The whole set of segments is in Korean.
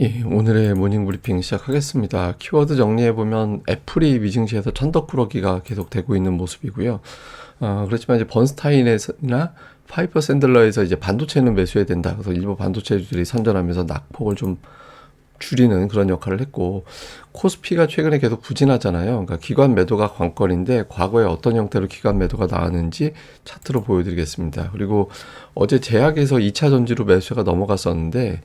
예, 오늘의 모닝 브리핑 시작하겠습니다. 키워드 정리해보면 애플이 미증시에서 천덕꾸러기가 계속 되고 있는 모습이고요. 그렇지만 이제 번스타인이나 파이퍼 샌들러에서 이제 반도체는 매수해야 된다. 그래서 일부 반도체주들이 선전하면서 낙폭을 좀 줄이는 그런 역할을 했고, 코스피가 최근에 계속 부진하잖아요. 그러니까 기관 매도가 관건인데 과거에 어떤 형태로 기관 매도가 나왔는지 차트로 보여드리겠습니다. 그리고 어제 제약에서 2차 전지로 매수가 넘어갔었는데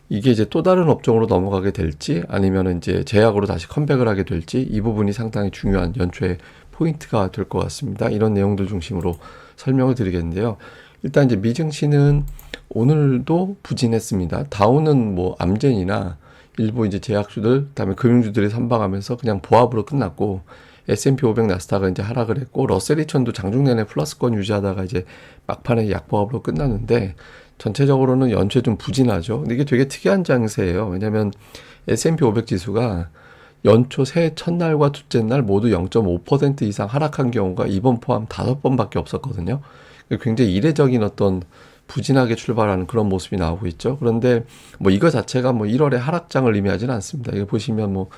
이게 이제 또 다른 업종으로 넘어가게 될지 아니면 이제 제약으로 다시 컴백을 하게 될지 이 부분이 상당히 중요한 연초의 포인트가 될 것 같습니다. 이런 내용들 중심으로 설명을 드리겠는데요. 일단 이제 미증시는 오늘도 부진했습니다. 다우는 뭐 암젠이나 일부 이제 제약주들, 그다음에 금융주들이 선방하면서 그냥 보합으로 끝났고, S&P 500 나스닥은 이제 하락을 했고, 러셀 2000도 장중 내내 플러스권 유지하다가 이제 막판에 약보합으로 끝났는데, 전체적으로는 연초에 좀 부진하죠. 근데 이게 되게 특이한 장세예요. 왜냐면 S&P 500 지수가 연초 새해 첫날과 둘째 날 모두 0.5% 이상 하락한 경우가 이번 포함 5번밖에 없었거든요. 굉장히 이례적인 어떤 부진하게 출발하는 그런 모습이 나오고 있죠. 그런데 뭐 이거 자체가 뭐 1월에 하락장을 의미하지는 않습니다. 이거 보시면 뭐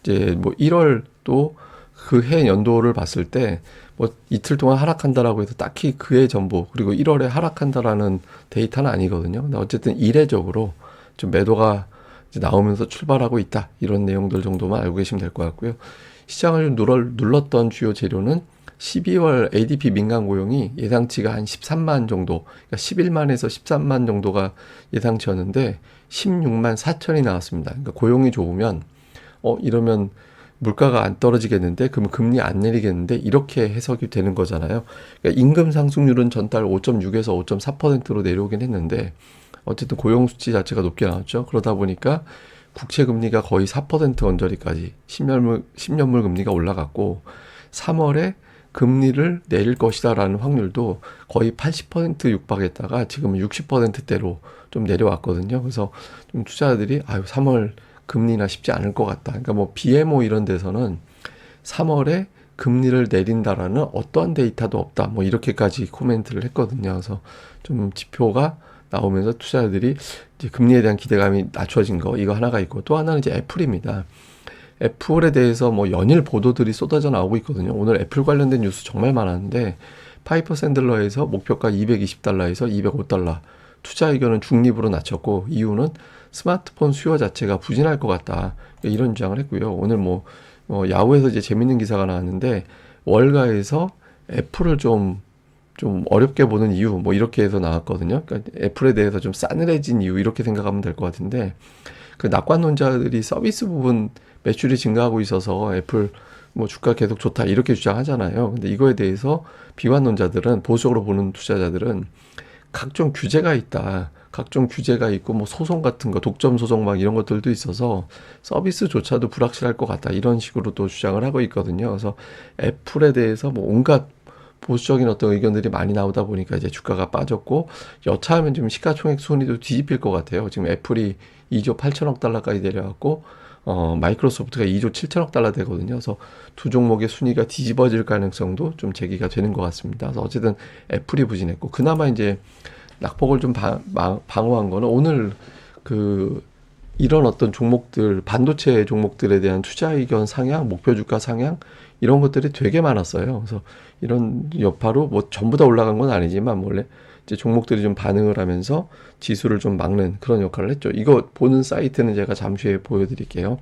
이제 뭐 1월 또 그 해 연도를 봤을 때 뭐 이틀 동안 하락한다라고 해서 딱히 그해 전부 그리고 1월에 하락한다라는 데이터는 아니거든요. 근데 어쨌든 이례적으로 좀 매도가 이제 나오면서 출발하고 있다. 이런 내용들 정도만 알고 계시면 될 것 같고요. 시장을 눌렀던 주요 재료는 12월 ADP 민간 고용이 예상치가 한 13만 정도, 그러니까 11만에서 13만 정도가 예상치였는데 16만 4천이 나왔습니다. 그러니까 고용이 좋으면 이러면 물가가 안 떨어지겠는데, 그럼 금리 안 내리겠는데, 이렇게 해석이 되는 거잖아요. 그러니까 임금 상승률은 전달 5.6에서 5.4%로 내려오긴 했는데 어쨌든 고용 수치 자체가 높게 나왔죠. 그러다 보니까 국채 금리가 거의 4% 언저리까지 10년물 금리가 올라갔고, 3월에 금리를 내릴 것이다라는 확률도 거의 80% 육박했다가 지금은 60%대로 좀 내려왔거든요. 그래서 좀 투자자들이 3월 금리나 쉽지 않을 것 같다. 그러니까 뭐 BMO 이런 데서는 3월에 금리를 내린다라는 어떠한 데이터도 없다. 뭐 이렇게까지 코멘트를 했거든요. 그래서 좀 지표가 나오면서 투자자들이 이제 금리에 대한 기대감이 낮춰진 거, 이거 하나가 있고, 또 하나는 이제 애플입니다. 애플에 대해서 뭐 연일 보도들이 쏟아져 나오고 있거든요. 오늘 애플 관련된 뉴스 정말 많았는데, 파이퍼 샌들러에서 목표가 220달러에서 205달러, 투자 의견은 중립으로 낮췄고, 이유는 스마트폰 수요 자체가 부진할 것 같다, 이런 주장을 했고요. 오늘 야후에서 이제 재밌는 기사가 나왔는데, 월가에서 애플을 좀 어렵게 보는 이유, 뭐 이렇게 해서 나왔거든요. 그러니까 애플에 대해서 좀 싸늘해진 이유, 이렇게 생각하면 될 것 같은데, 그 낙관론자들이 서비스 부분 매출이 증가하고 있어서 애플 뭐 주가 계속 좋다 이렇게 주장하잖아요. 근데 이거에 대해서 비관론자들은, 보수적으로 보는 투자자들은 각종 규제가 있다, 각종 규제가 있고 뭐 소송 같은 거, 독점 소송 막 이런 것들도 있어서 서비스조차도 불확실할 것 같다, 이런 식으로 또 주장을 하고 있거든요. 그래서 애플에 대해서 뭐 온갖 보수적인 어떤 의견들이 많이 나오다 보니까 이제 주가가 빠졌고, 여차하면 지금 시가총액 순위도 뒤집힐 것 같아요. 지금 애플이 2조 8천억 달러까지 내려왔고, 마이크로소프트가 2조 7천억 달러 되거든요. 그래서 두 종목의 순위가 뒤집어질 가능성도 좀 제기가 되는 것 같습니다. 그래서 어쨌든 애플이 부진했고, 그나마 이제 낙폭을 좀 방어한 거는 오늘 이런 어떤 종목들, 반도체 종목들에 대한 투자 의견 상향, 목표 주가 상향, 이런 것들이 되게 많았어요. 그래서 이런 여파로 뭐 전부 다 올라간 건 아니지만 원래 이제 종목들이 좀 반응을 하면서 지수를 좀 막는 그런 역할을 했죠. 이거 보는 사이트는 제가 잠시 후에 보여드릴게요.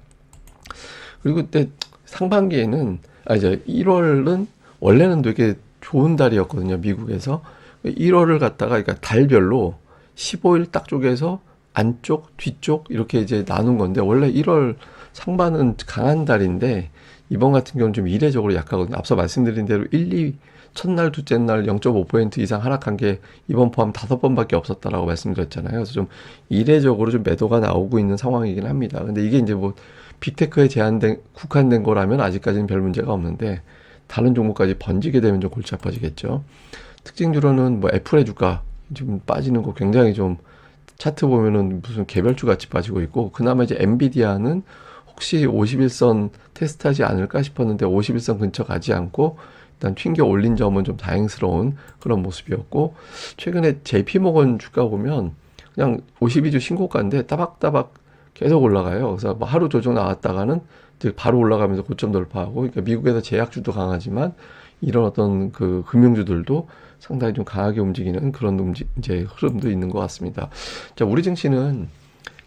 그리고 그때 상반기에는 이제 1월은 원래는 되게 좋은 달이었거든요. 미국에서 1월을 갖다가, 그러니까 달별로 15일 딱 쪼개서 안쪽, 뒤쪽 이렇게 이제 나눈 건데, 원래 1월 상반은 강한 달인데 이번 같은 경우는 좀 이례적으로 약하거든요. 앞서 말씀드린 대로 1, 2 첫날, 둘째 날 0.5% 이상 하락한 게 이번 포함 5번밖에 없었다라고 말씀드렸잖아요. 그래서 좀 이례적으로 좀 매도가 나오고 있는 상황이긴 합니다. 근데 이게 이제 뭐 빅테크에 국한된 거라면 아직까지는 별 문제가 없는데, 다른 종목까지 번지게 되면 좀 골치 아파지겠죠. 특징주로는 뭐 애플의 주가 지금 빠지는 거 굉장히 좀, 차트 보면은 무슨 개별주 같이 빠지고 있고, 그나마 이제 엔비디아는 혹시 51선 테스트하지 않을까 싶었는데 51선 근처 가지 않고 일단 튕겨 올린 점은 좀 다행스러운 그런 모습이었고, 최근에 JP모건 주가 보면 그냥 52주 신고가인데 따박따박 계속 올라가요. 그래서 뭐 하루 조정 나왔다가는 이제 바로 올라가면서 고점 돌파하고, 그러니까 미국에서 제약주도 강하지만 이런 어떤 그 금융주들도 상당히 좀 강하게 움직이는 그런 이제 흐름도 있는 것 같습니다. 자, 우리 증시는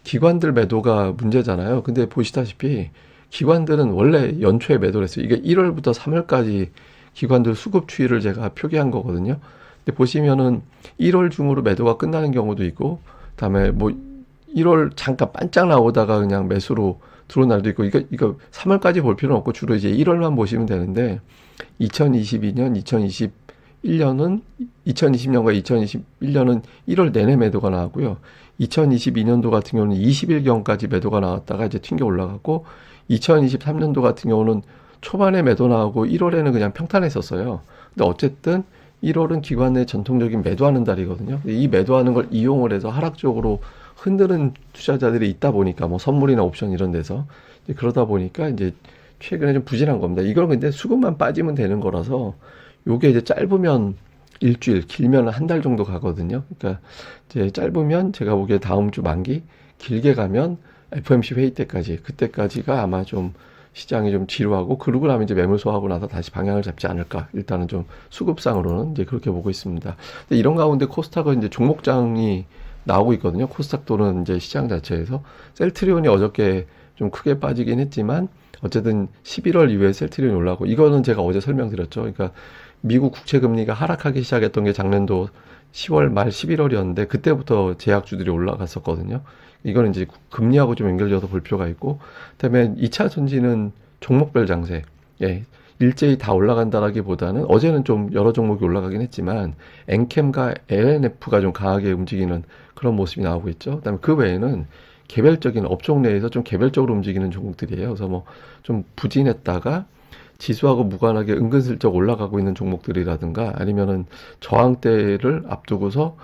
기관들 매도가 문제잖아요. 근데 보시다시피 기관들은 원래 연초에 매도를 했어요. 이게 1월부터 3월까지 기관들 수급 추이를 제가 표기한 거거든요. 근데 보시면은 1월 중으로 매도가 끝나는 경우도 있고, 그다음에 뭐 1월 잠깐 반짝 나오다가 그냥 매수로 들어온 날도 있고, 이거 3월까지 볼 필요는 없고 주로 이제 1월만 보시면 되는데, 2022년, 2021년은 2020년과 2021년은 1월 내내 매도가 나왔고요. 2022년도 같은 경우는 20일경까지 매도가 나왔다가 이제 튕겨 올라갔고, 2023년도 같은 경우는 초반에 매도 나오고 1월에는 그냥 평탄했었어요. 근데 어쨌든 1월은 기관의 전통적인 매도하는 달이거든요. 이 매도하는 걸 이용을 해서 하락적으로 흔드는 투자자들이 있다 보니까 뭐 선물이나 옵션 이런 데서 이제 그러다 보니까 이제 최근에 좀 부진한 겁니다. 이걸 근데 수급만 빠지면 되는 거라서 요게 이제 짧으면 일주일, 길면 한 달 정도 가거든요. 그러니까 이제 짧으면 제가 보기에 다음 주 만기, 길게 가면 FOMC 회의 때까지, 그때까지가 아마 좀 시장이 좀 지루하고, 그러고 나면 이제 매물 소화하고 나서 다시 방향을 잡지 않을까. 일단은 좀 수급상으로는 이제 그렇게 보고 있습니다. 근데 이런 가운데 코스닥은 이제 종목장이 나오고 있거든요. 코스닥 또는 이제 시장 자체에서. 셀트리온이 어저께 좀 크게 빠지긴 했지만, 어쨌든 11월 이후에 셀트리온이 올라가고, 이거는 제가 어제 설명드렸죠. 그러니까 미국 국채 금리가 하락하기 시작했던 게 작년도 10월 말 11월이었는데, 그때부터 제약주들이 올라갔었거든요. 이거는 이제 금리하고 좀 연결되어서 볼 필요가 있고, 그다음에 2차 전지는 종목별 장세. 예. 일제히 다 올라간다라기보다는 어제는 좀 여러 종목이 올라가긴 했지만 엔캠과 LNF가 좀 강하게 움직이는 그런 모습이 나오고 있죠. 그다음에 그 외에는 개별적인 업종 내에서 좀 개별적으로 움직이는 종목들이에요. 그래서 뭐 좀 부진했다가 지수하고 무관하게 은근슬쩍 올라가고 있는 종목들이라든가, 아니면은 저항대를 앞두고서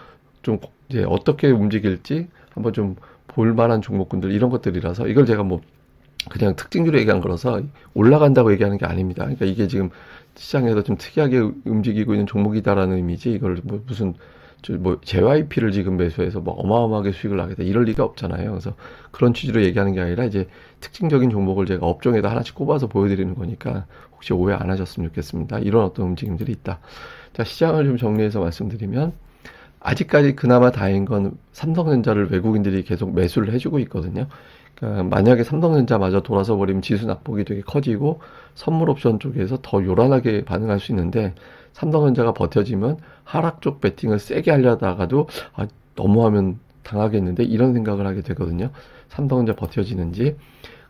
좀 이제 어떻게 움직일지 한번 좀 볼만한 종목군들, 이런 것들이라서 이걸 제가 뭐 그냥 특징주로 얘기한 거라서 올라간다고 얘기하는 게 아닙니다. 그러니까 이게 지금 시장에서 좀 특이하게 움직이고 있는 종목이다라는 의미지, 이걸 뭐 무슨 뭐 JYP를 지금 매수해서 뭐 어마어마하게 수익을 나겠다 이럴 리가 없잖아요. 그래서 그런 취지로 얘기하는 게 아니라 이제 특징적인 종목을 제가 업종에다 하나씩 꼽아서 보여드리는 거니까 혹시 오해 안 하셨으면 좋겠습니다. 이런 어떤 움직임들이 있다. 자, 시장을 좀 정리해서 말씀드리면, 아직까지 그나마 다행인 건 삼성전자를 외국인들이 계속 매수를 해주고 있거든요. 그러니까 만약에 삼성전자마저 돌아서 버리면 지수 낙폭이 되게 커지고 선물 옵션 쪽에서 더 요란하게 반응할 수 있는데, 삼성전자가 버텨지면 하락 쪽 배팅을 세게 하려다가도 너무하면 당하겠는데 이런 생각을 하게 되거든요. 삼성전자 버텨지는지,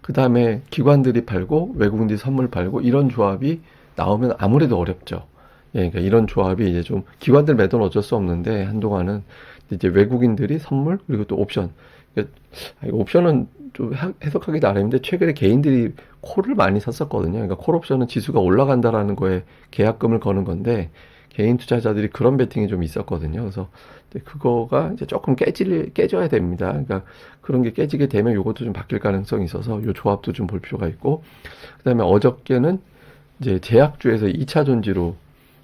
그 다음에 기관들이 팔고 외국인들이 선물 팔고 이런 조합이 나오면 아무래도 어렵죠. 예, 그러니까 이런 조합이 이제 좀 기관들 매도는 어쩔 수 없는데, 한동안은 이제 외국인들이 선물 그리고 또 옵션. 그러니까 옵션은 좀 해석하기 나름인데 최근에 개인들이 콜을 많이 샀었거든요. 그러니까 콜 옵션은 지수가 올라간다라는 거에 계약금을 거는 건데, 개인 투자자들이 그런 베팅이 좀 있었거든요. 그래서 그거가 이제 조금 깨져야 됩니다. 그러니까 그런 게 깨지게 되면 이것도 좀 바뀔 가능성이 있어서 이 조합도 좀 볼 필요가 있고, 그다음에 어저께는 이제 제약주에서 2차 전지로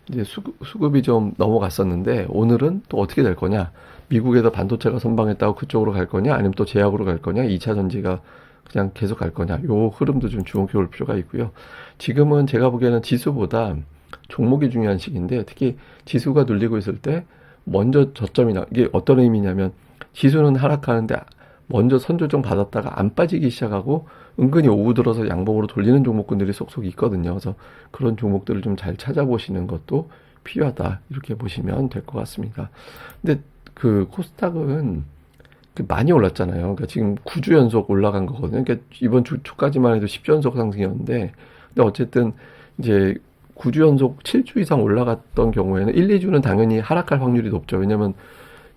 이제 수급이 좀 넘어갔었는데, 오늘은 또 어떻게 될 거냐? 미국에서 반도체가 선방했다고 그쪽으로 갈 거냐? 아니면 또 제약으로 갈 거냐? 2차 전지가 그냥 계속 갈 거냐? 요 흐름도 좀 주목해 볼 필요가 있고요. 지금은 제가 보기에는 지수보다 종목이 중요한 시기인데, 특히 지수가 눌리고 있을 때 먼저 이게 어떤 의미냐면, 지수는 하락하는데 먼저 선조정 받았다가 안 빠지기 시작하고 은근히 오후 들어서 양봉으로 돌리는 종목군들이 속속 있거든요. 그래서 그런 종목들을 좀 잘 찾아보시는 것도 필요하다, 이렇게 보시면 될 것 같습니다. 근데 그 코스닥은 많이 올랐잖아요. 그러니까 지금 9주 연속 올라간 거거든요. 그러니까 이번 주 초까지만 해도 10주 연속 상승이었는데, 근데 어쨌든 이제 9주 연속 7주 이상 올라갔던 경우에는 1, 2주는 당연히 하락할 확률이 높죠. 왜냐면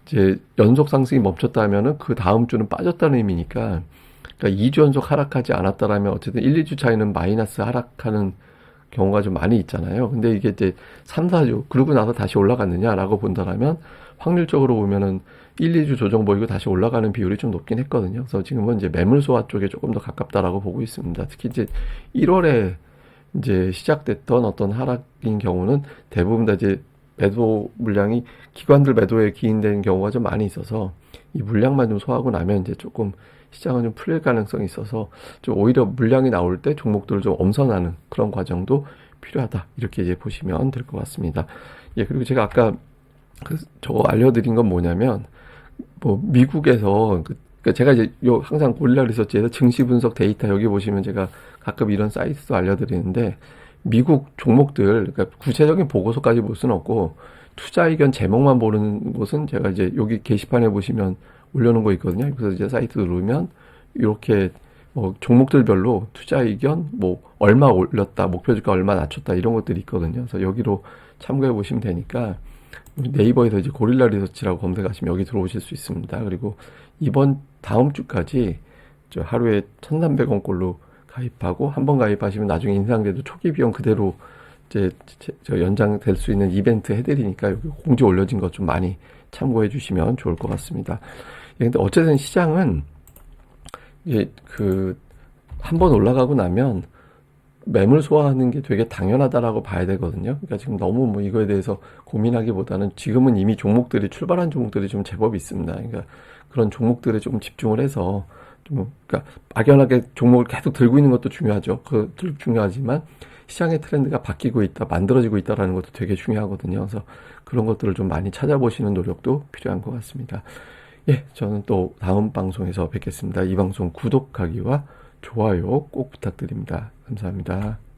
이제 연속 상승이 멈췄다 하면은 그 다음 주는 빠졌다는 의미니까, 그러니까 2주 연속 하락하지 않았다라면 어쨌든 1, 2주 차이는 마이너스 하락하는 경우가 좀 많이 있잖아요. 근데 이게 이제 3, 4주 그러고 나서 다시 올라갔느냐라고 본다라면 확률적으로 보면은 1, 2주 조정 보이고 다시 올라가는 비율이 좀 높긴 했거든요. 그래서 지금은 이제 매물 소화 쪽에 조금 더 가깝다라고 보고 있습니다. 특히 이제 1월에 이제 시작됐던 어떤 하락인 경우는 대부분 다 이제 매도 물량이 기관들 매도에 기인된 경우가 좀 많이 있어서, 이 물량만 좀 소화하고 나면 이제 조금 시장은 좀 풀릴 가능성이 있어서 좀 오히려 물량이 나올 때 종목들을 좀 엄선하는 그런 과정도 필요하다. 이렇게 이제 보시면 될 것 같습니다. 예, 그리고 제가 아까 저거 알려드린 건 뭐냐면, 뭐, 미국에서, 그러니까 제가 이제 항상 고릴라 리서치에서 증시 분석 데이터 여기 보시면 제가 가끔 이런 사이트도 알려드리는데, 미국 종목들, 그러니까 구체적인 보고서까지 볼 수는 없고, 투자 의견 제목만 보는 곳은 제가 이제 여기 게시판에 보시면 올려놓은 거 있거든요. 그래서 이제 사이트 누르면, 이렇게 뭐 종목들별로 투자 의견, 뭐, 얼마 올렸다, 목표 주가 얼마 낮췄다, 이런 것들이 있거든요. 그래서 여기로 참고해 보시면 되니까, 네이버에서 이제 고릴라 리서치라고 검색하시면 여기 들어오실 수 있습니다. 그리고 다음 주까지 저 하루에 1,300원꼴로 가입하고 한 번 가입하시면 나중에 인상돼도 초기 비용 그대로 이제 저 연장될 수 있는 이벤트 해드리니까 여기 공지 올려진 것 좀 많이 참고해 주시면 좋을 것 같습니다. 예, 근데 어쨌든 시장은 이게 한 번 올라가고 나면 매물 소화하는 게 되게 당연하다라고 봐야 되거든요. 그러니까 지금 너무 뭐 이거에 대해서 고민하기보다는 지금은 이미 출발한 종목들이 좀 제법 있습니다. 그러니까 그런 종목들에 좀 집중을 해서 그러니까 막연하게 종목을 계속 들고 있는 것도 중요하죠. 중요하지만 시장의 트렌드가 바뀌고 있다, 만들어지고 있다라는 것도 되게 중요하거든요. 그래서 그런 것들을 좀 많이 찾아보시는 노력도 필요한 것 같습니다. 예, 저는 또 다음 방송에서 뵙겠습니다. 이 방송 구독하기와 좋아요 꼭 부탁드립니다. 감사합니다.